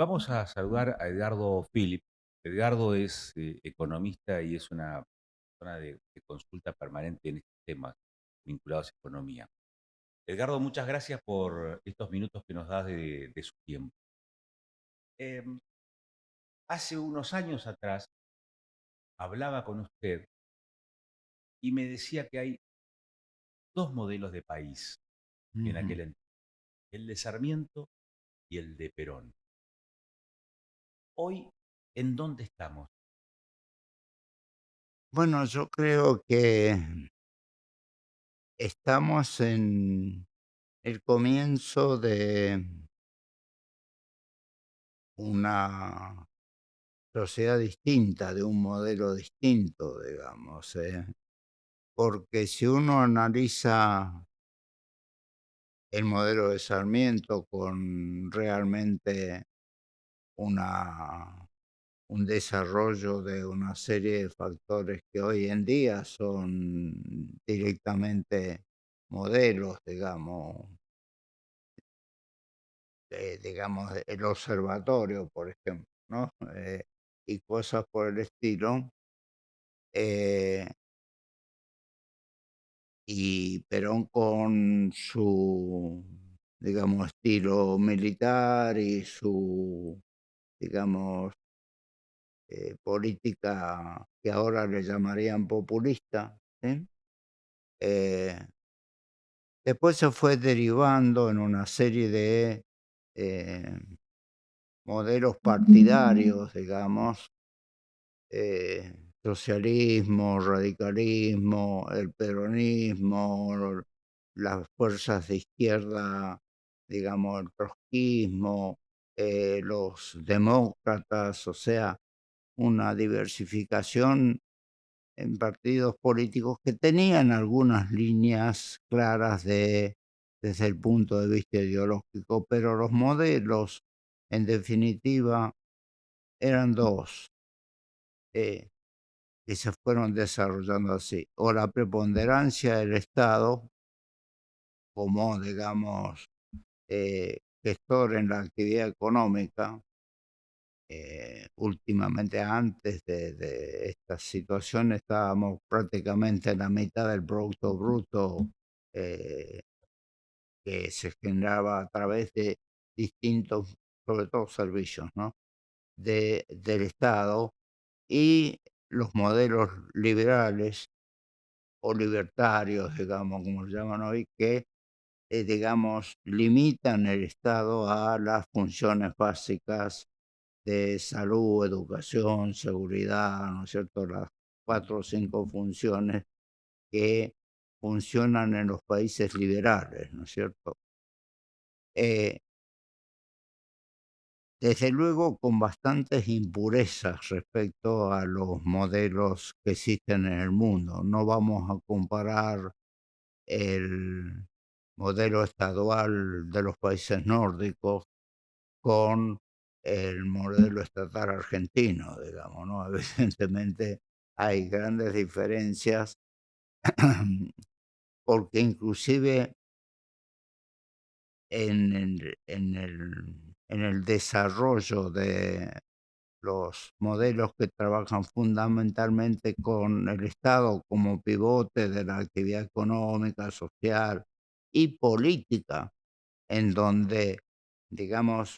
Vamos a saludar a Edgardo Philip. Edgardo es economista y es una persona de consulta permanente en estos temas vinculados a economía. Edgardo, muchas gracias por estos minutos que nos das de su tiempo. Eh, Hace unos años atrás hablaba con usted y me decía que hay dos modelos de país en Ujú. aquel entonces, el de Sarmiento y el de Perón. Hoy, ¿en dónde estamos? Bueno, yo creo que estamos en el comienzo de una sociedad distinta, de un modelo distinto, digamos, porque si uno analiza el modelo de Sarmiento con realmente una, un desarrollo de una serie de factores que hoy en día son directamente modelos, digamos, digamos, el observatorio, por ejemplo, ¿no? Y cosas por el estilo. eh, y Perón con su, digamos, estilo militar y su, digamos, política que ahora le llamarían populista, ¿sí? Eh, Después se fue derivando en una serie de eh, modelos partidarios, digamos, socialismo, radicalismo, el peronismo, las fuerzas de izquierda, digamos, el trotskismo, los demócratas, o sea, una diversificación en partidos políticos que tenían algunas líneas claras desde el punto de vista ideológico, pero los modelos, en definitiva, eran dos. eh, que se fueron desarrollando así, o la preponderancia del Estado como, digamos, gestor en la actividad económica. Últimamente, antes de esta situación, estábamos prácticamente en la mitad del producto bruto eh, que se generaba a través de distintos, sobre todo servicios, ¿no? Del Estado, y los modelos liberales o libertarios, digamos, como se llaman hoy, que, digamos, limitan el Estado a las funciones básicas de salud, educación, seguridad, ¿no es cierto? Las 4 o 5 funciones que funcionan en los países liberales, ¿no es cierto? Eh, Desde luego con bastantes impurezas respecto a los modelos que existen en el mundo. No vamos a comparar el modelo estadual de los países nórdicos con el modelo estatal argentino, digamos, ¿no? Evidentemente hay grandes diferencias porque inclusive en el desarrollo de los modelos que trabajan fundamentalmente con el Estado como pivote de la actividad económica, social y política, en donde, digamos,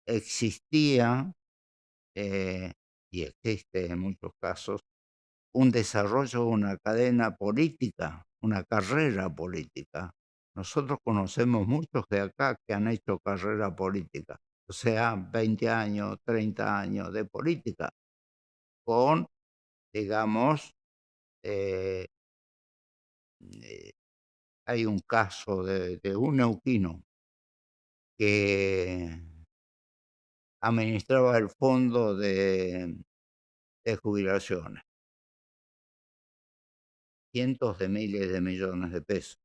existía, eh, y existe en muchos casos, un desarrollo, una cadena política, una carrera política. Nosotros conocemos muchos de acá que han hecho carrera política, o sea, 20 años, 30 años de política, con, digamos, eh, eh, hay un caso de un neuquino que administraba el fondo de jubilaciones, cientos de miles de millones de pesos.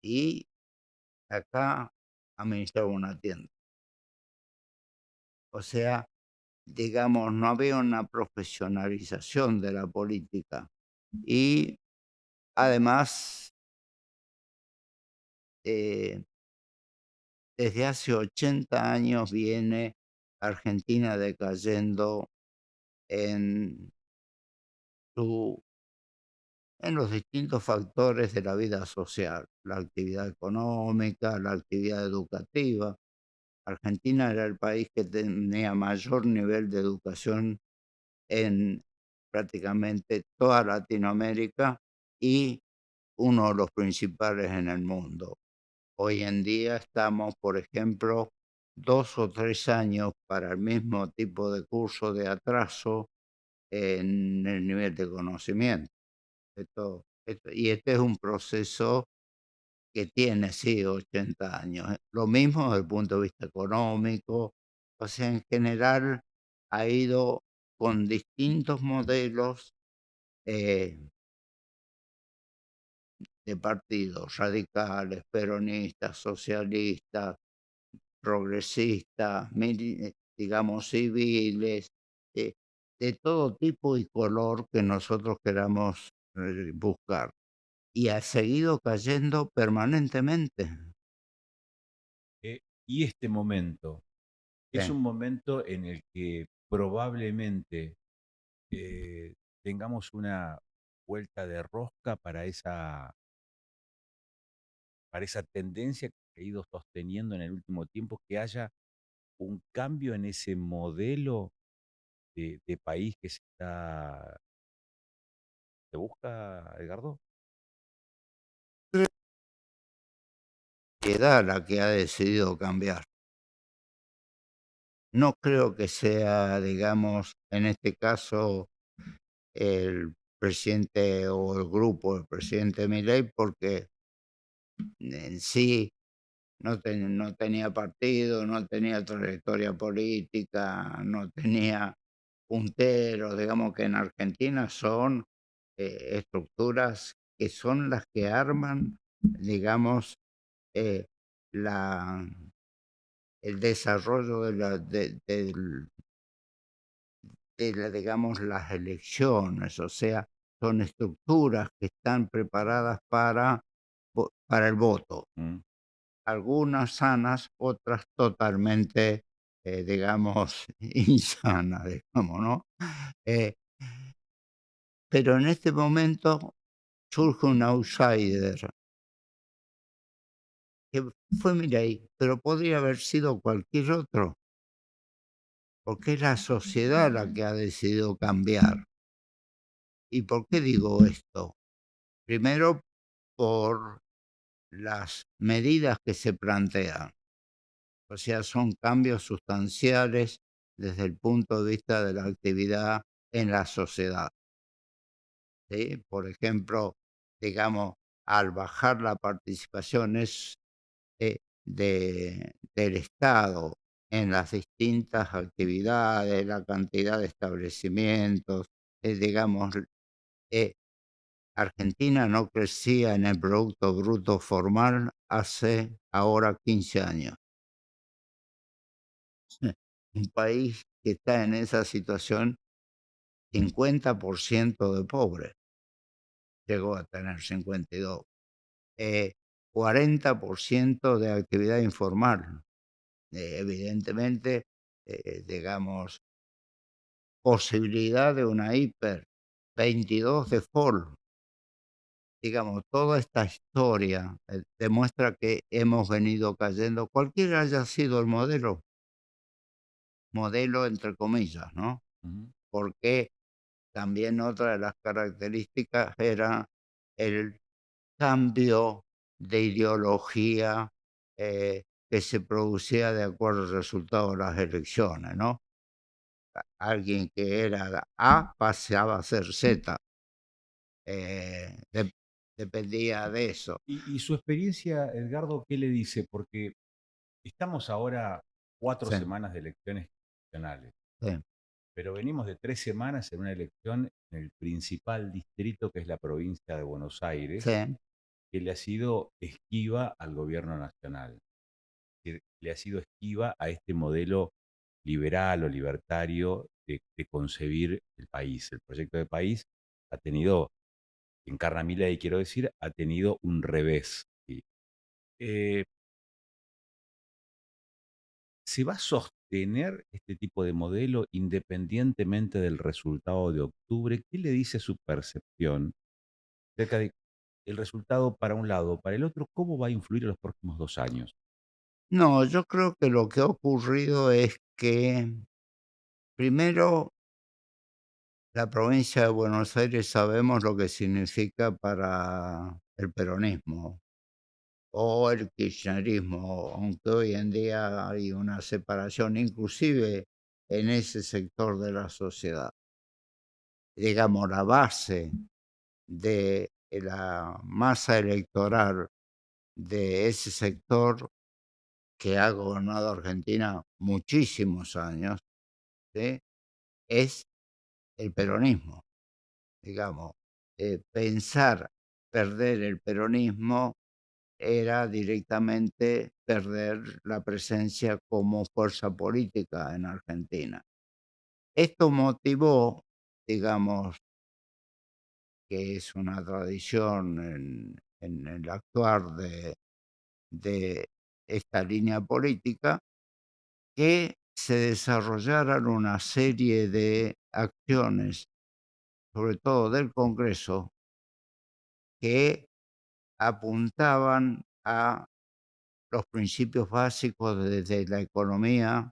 Y acá administraba una tienda. O sea, digamos, no había una profesionalización de la política. Y además, eh, desde hace 80 años viene Argentina decayendo en su en los distintos factores de la vida social, la actividad económica, la actividad educativa. Argentina era el país que tenía mayor nivel de educación en prácticamente toda Latinoamérica y uno de los principales en el mundo. Hoy en día estamos, por ejemplo, 2 o 3 años para el mismo tipo de curso de atraso en el nivel de conocimiento. Y este es un proceso que tiene, sí, 80 años. Lo mismo desde el punto de vista económico, o sea, en general ha ido con distintos modelos, eh, de partidos radicales, peronistas, socialistas, progresistas, digamos, civiles, eh, de todo tipo y color que nosotros queramos, buscar. Y ha seguido cayendo permanentemente. Eh, y este momento es Sí. un momento en el que probablemente eh, tengamos una vuelta de rosca para esa tendencia que se ha ido sosteniendo en el último tiempo, que haya un cambio en ese modelo de país que se busca, Edgardo. Sociedad la que ha decidido cambiar. No creo que sea, digamos, en este caso, el presidente o el grupo del presidente Milei, porque en sí no tenía partido, no tenía trayectoria política, no tenía punteros. Digamos que en Argentina son, estructuras que son las que arman, digamos, eh, la el desarrollo digamos, las elecciones. O sea, son estructuras que están preparadas para el voto. Mm, Algunas sanas, otras totalmente, digamos, insanas, digamos, ¿no? Eh, pero en este momento surge un outsider, que fue Milei, pero podría haber sido cualquier otro, porque es la sociedad la que ha decidido cambiar. ¿Y por qué digo esto? Primero, por las medidas que se plantean. O sea, son cambios sustanciales desde el punto de vista de la actividad en la sociedad, ¿sí? Por ejemplo, digamos, al bajar la participación del Estado en las distintas actividades, la cantidad de establecimientos, digamos, eh, Argentina no crecía en el producto bruto formal hace ahora 15 años. Un país que está en esa situación, 50% de pobre, llegó a tener 52, 40% de actividad informal. Evidentemente, digamos, posibilidad de una hiper, 22 de fall. Digamos, toda esta historia, demuestra que hemos venido cayendo, cualquiera haya sido el modelo entre comillas, ¿no? ujú. Porque también otra de las características era el cambio de ideología, que se producía de acuerdo al resultado de las elecciones, ¿no? Alguien que era A pasaba a ser Z, dependía de eso. Y su experiencia, Edgardo, ¿qué le dice? Porque estamos ahora cuatro Sí, semanas de elecciones nacionales, sí, pero venimos de 3 semanas en una elección en el principal distrito, que es la provincia de Buenos Aires, sí. que le ha sido esquiva al gobierno nacional, que le ha sido esquiva a este modelo liberal o libertario de concebir el país. El proyecto de país ha tenido, encarna Milei, quiero decir, ha tenido un revés. ¿Sí? Eh, ¿Se va a sostener este tipo de modelo independientemente del resultado de octubre? ¿Qué le dice su percepción acerca de el resultado para un lado o para el otro? ¿Cómo va a influir en los próximos 2 años? No, yo creo que lo que ha ocurrido es que, primero, la provincia de Buenos Aires sabemos lo que significa para el peronismo o el kirchnerismo, aunque hoy en día hay una separación inclusive en ese sector de la sociedad. Digamos, la base de la masa electoral de ese sector que ha gobernado Argentina muchísimos años, ¿sí? Es el peronismo. Digamos, pensar perder el peronismo era directamente perder la presencia como fuerza política en Argentina. Esto motivó, digamos, que es una tradición en el actuar de esta línea política, que se desarrollaran una serie de acciones, sobre todo del Congreso, que apuntaban a los principios básicos de la economía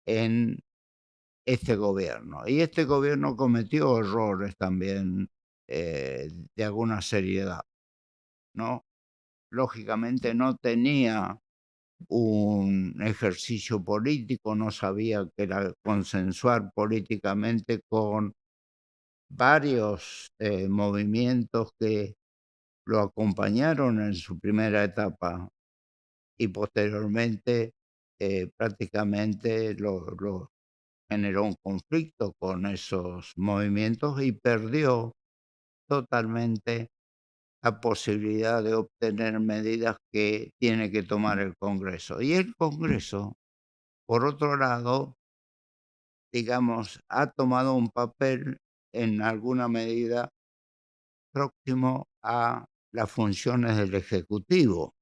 en este gobierno. Y este gobierno cometió errores también de alguna seriedad, ¿no? Lógicamente no tenía un ejercicio político, no sabía que era consensuar políticamente con varios movimientos que lo acompañaron en su primera etapa y posteriormente prácticamente lo generó un conflicto con esos movimientos y perdió totalmente la posibilidad de obtener medidas que tiene que tomar el Congreso. Y el Congreso, por otro lado, digamos, ha tomado un papel en alguna medida próximo a las funciones del Ejecutivo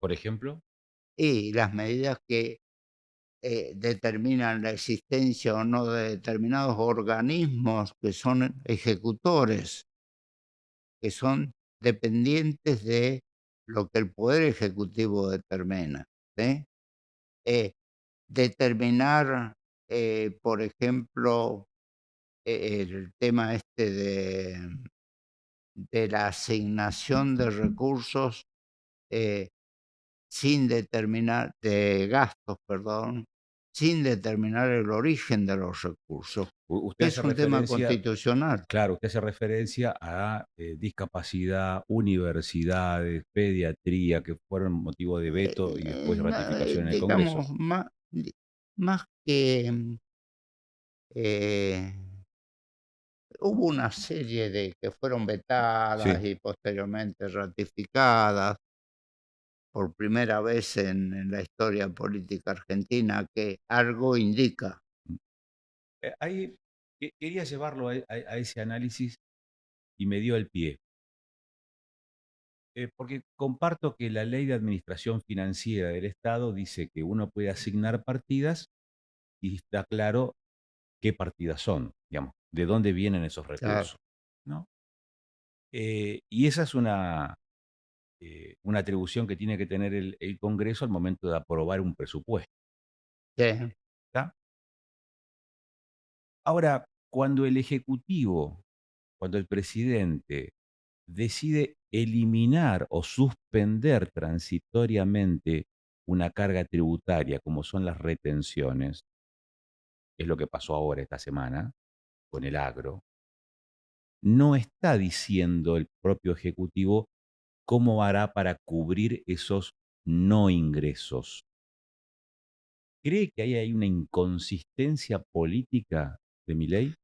Por ejemplo, y las medidas que determinan la existencia o no de determinados organismos que son ejecutores, que son dependientes de lo que el Poder Ejecutivo determina, ¿sí? Eh, Determinar, por ejemplo, el tema este de la asignación de recursos, eh, sin determinar de gastos, perdón, sin determinar el origen de los recursos, que usted hace es un tema referencia, constitucional. claro, usted hace referencia a discapacidad, universidades, pediatría, que fueron motivo de veto y después No, ratificación en el Congreso. digamos, más que, eh, hubo una serie de que fueron vetadas Sí. y posteriormente ratificadas por primera vez en la historia política argentina, que algo indica. Ahí quería llevarlo a ese análisis y me dio el pie, porque comparto que la ley de administración financiera del Estado dice que uno puede asignar partidas y está claro qué partidas son, digamos, de dónde vienen esos Claro, recursos, ¿no? Y esa es una atribución que tiene que tener el Congreso al momento de aprobar un presupuesto, sí. ¿está? Ahora, cuando el Ejecutivo, cuando el presidente decide eliminar o suspender transitoriamente una carga tributaria, como son las retenciones, es lo que pasó ahora esta semana con el agro, no está diciendo el propio Ejecutivo cómo hará para cubrir esos no ingresos. ¿Cree que ahí hay una inconsistencia política de Milei?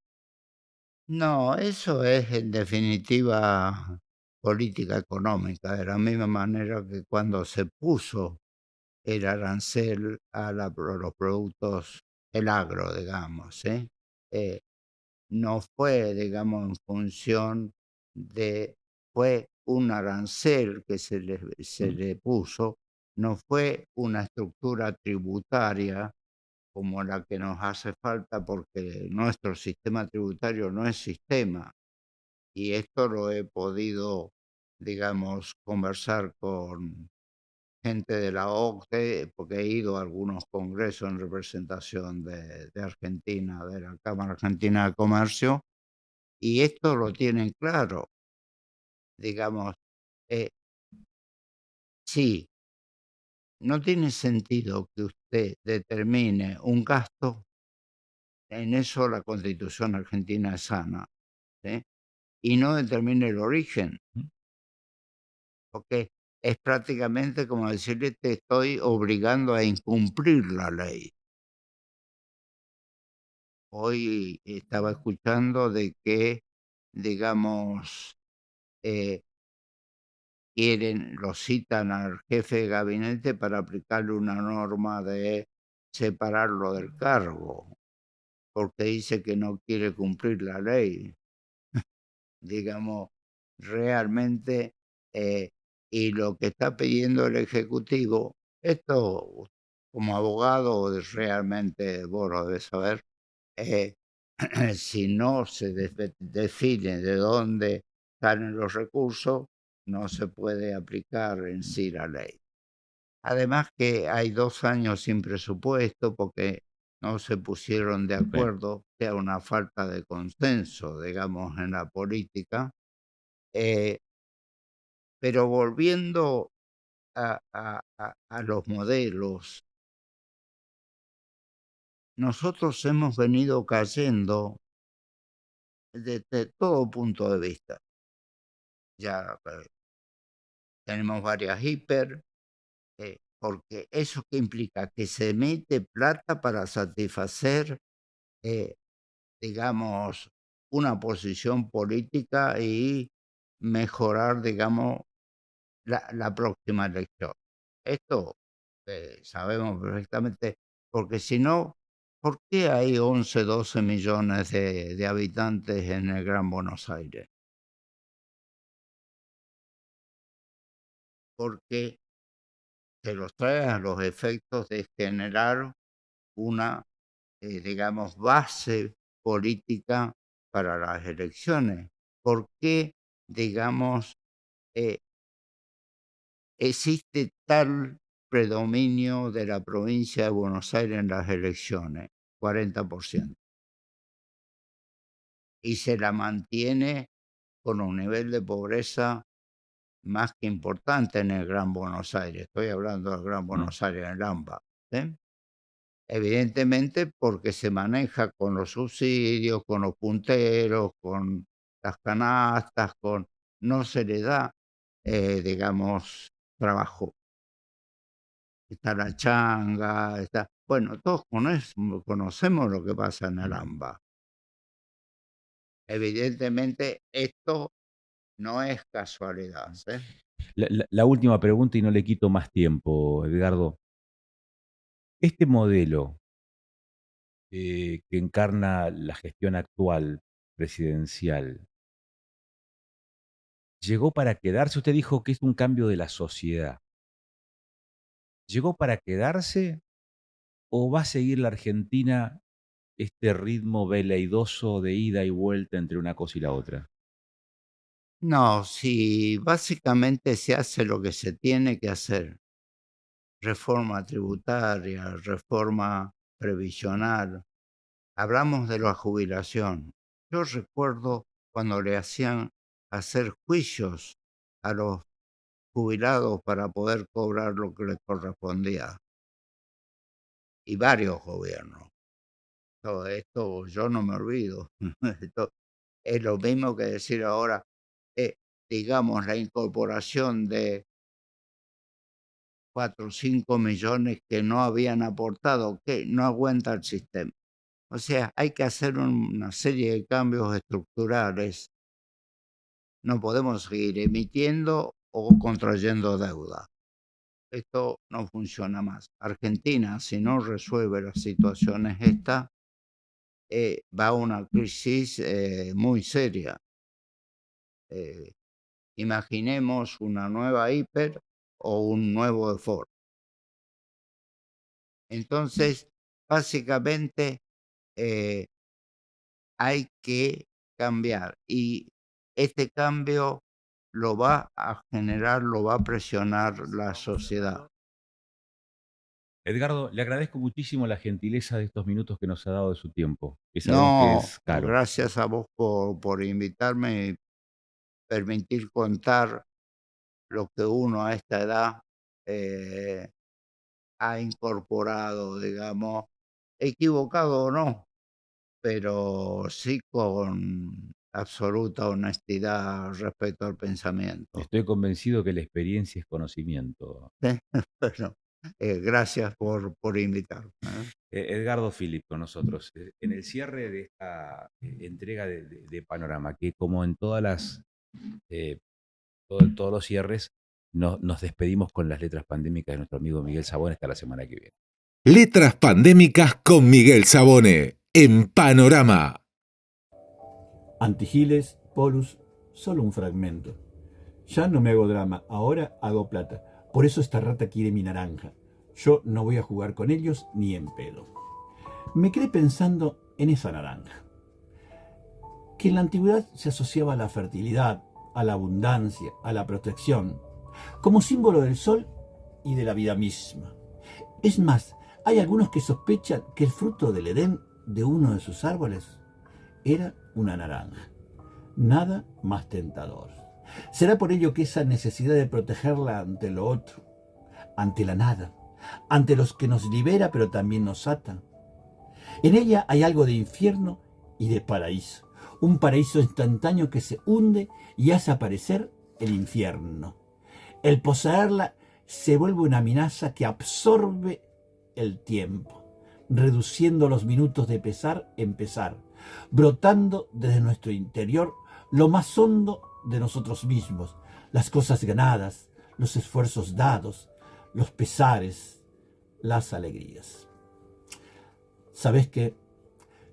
No, eso es en definitiva política económica, de la misma manera que cuando se puso el arancel a los productos, el agro, digamos, ¿sí? Eh, no fue, digamos, en función de, fue un arancel que se Mm, le puso, no fue una estructura tributaria como la que nos hace falta, porque nuestro sistema tributario no es sistema. Y esto lo he podido, digamos, conversar con gente de la OCDE, porque he ido a algunos congresos en representación de Argentina, de la Cámara Argentina de Comercio, y esto lo tienen claro. Digamos, eh, sí, no tiene sentido que usted determine un gasto, en eso la Constitución argentina es sana, ¿sí? Y no determine el origen, ¿Mm? porque es prácticamente como decirle: "Te estoy obligando a incumplir la ley". Hoy estaba escuchando de que, digamos, eh, lo citan al jefe de gabinete para aplicarle una norma de separarlo del cargo, porque dice que no quiere cumplir la ley. Digamos, realmente, eh, y lo que está pidiendo el ejecutivo, esto como abogado realmente vos lo debes saber, eh, si no se define de dónde salen los recursos, no se puede aplicar en sí la ley. Además que hay 2 años sin presupuesto porque no se pusieron de Sí. acuerdo, sea una falta de consenso, digamos, en la política. Eh, pero volviendo a los modelos, nosotros hemos venido cayendo desde todo punto de vista. Ya, tenemos varias hiper, porque ¿eso qué implica? Que se mete plata para satisfacer, eh, digamos, una posición política y mejorar, digamos, la próxima elección. Esto, sabemos perfectamente, porque si no, ¿por qué hay 11, 12 millones de habitantes en el Gran Buenos Aires? Porque se los trae a los efectos de generar una, digamos, base política para las elecciones. ¿Por qué, digamos, eh, existe tal predominio de la provincia de Buenos Aires en las elecciones? 40%. Y se la mantiene con un nivel de pobreza más que importante en el Gran Buenos Aires. Estoy hablando del Gran Mm. Buenos Aires, en el AMBA, ¿sí? Evidentemente, porque se maneja con los subsidios, con los punteros, con las canastas, no se le da, digamos, trabajo. Está la changa, está bueno, todos conocemos lo que pasa en el AMBA. Evidentemente, esto no es casualidad, ¿sí? La última pregunta y no le quito más tiempo, Edgardo. Este modelo que encarna la gestión actual presidencial, ¿llegó para quedarse? Usted dijo que es un cambio de la sociedad. ¿Llegó para quedarse o va a seguir la Argentina este ritmo veleidoso de ida y vuelta entre una cosa y la otra? No, si básicamente se hace lo que se tiene que hacer, reforma tributaria, reforma previsional, hablamos de la jubilación. Yo recuerdo cuando le hacían hacer juicios a los jubilados para poder cobrar lo que les correspondía, y varios gobiernos. Todo esto yo no me olvido. Esto es lo mismo que decir ahora, eh, digamos, la incorporación de 4 o 5 millones que no habían aportado, que no aguanta el sistema. O sea, hay que hacer una serie de cambios estructurales. No podemos seguir emitiendo o contrayendo deuda. Esto no funciona más. Argentina, si no resuelve las situaciones esta, va a una crisis muy seria. Eh, Imaginemos una nueva hiper o un nuevo default. Entonces, básicamente hay que cambiar y este cambio lo va a generar, lo va a presionar la sociedad. Edgardo, le agradezco muchísimo la gentileza de estos minutos que nos ha dado de su tiempo, que sabemos que No, es caro. gracias a vos por invitarme y permitir contar lo que uno a esta edad eh, ha incorporado, digamos, equivocado o no, pero sí con absoluta honestidad respecto al pensamiento. Estoy convencido que la experiencia es conocimiento. Bueno, gracias por invitarme. Edgardo Philip con nosotros. En el cierre de esta entrega de Panorama, que como en eh, todos los cierres, nos despedimos con las letras pandémicas de nuestro amigo Miguel Sabón hasta la semana que viene. Letras pandémicas con Miguel Sabone en Panorama. Antigiles, Polus, solo un fragmento. Ya no me hago drama, ahora hago plata. Por eso esta rata quiere mi naranja. Yo no voy a jugar con ellos ni en pedo. Me quedé pensando en esa naranja, que en la antigüedad se asociaba a la fertilidad, a la abundancia, a la protección, como símbolo del sol y de la vida misma. Es más, hay algunos que sospechan que el fruto del Edén de uno de sus árboles era una naranja. Nada más tentador. Será por ello que esa necesidad de protegerla ante lo otro, ante la nada, ante los que nos libera pero también nos ata. En ella hay algo de infierno y de paraíso. Un paraíso instantáneo que se hunde y hace aparecer el infierno. El poseerla se vuelve una amenaza que absorbe el tiempo, reduciendo los minutos de pesar en pesar, brotando desde nuestro interior lo más hondo de nosotros mismos, las cosas ganadas, los esfuerzos dados, los pesares, las alegrías. ¿Sabes qué?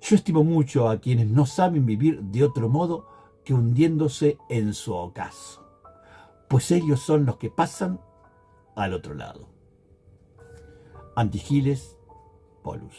Yo estimo mucho a quienes no saben vivir de otro modo que hundiéndose en su ocaso, pues ellos son los que pasan al otro lado. Antigiles, Polus.